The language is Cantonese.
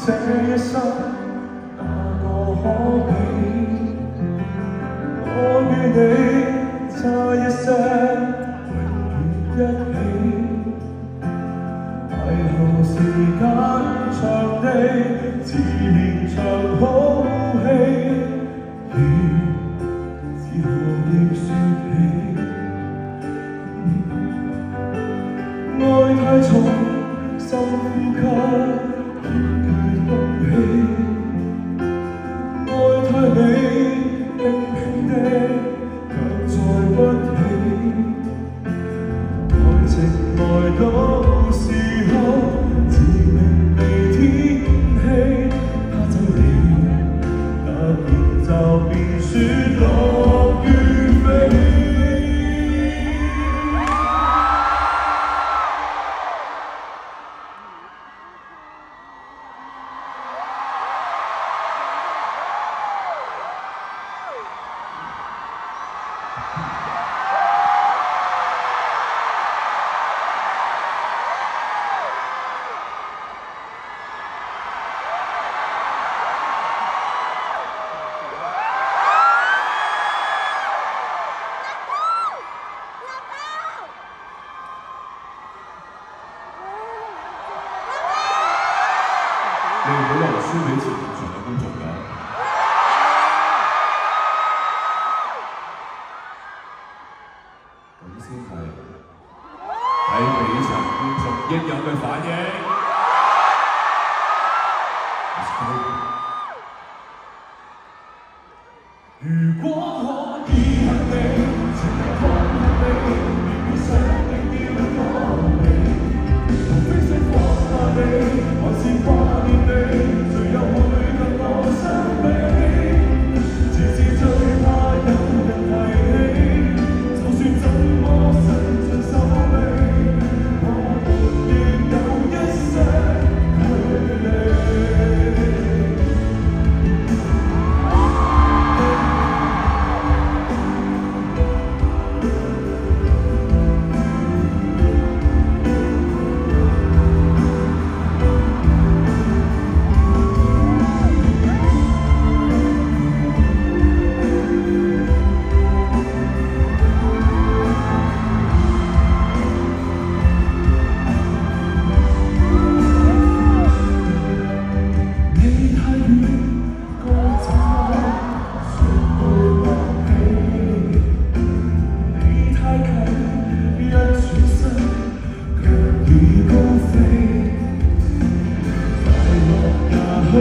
這一生哪個可比？我與你差一些，永遠一起。為何時間長地自連場好戲，只好要説起。愛太重，深呼吸，堅決不起。愛太美，輕輕的，卻載不起。愛情來到時候，自命被天氣，他走了，突然就變雪落於飛。你唔好話輸俾前場嘅觀眾㗎。咁先係喺比場觀眾應有嘅反應。如果可以恨你，情人看恨你，別想定要放棄，無非想放下你，還是掛念你，誰又會令我傷悲？只是最怕有人提起，就算怎麼伸盡手臂，我們亦有一些距離。去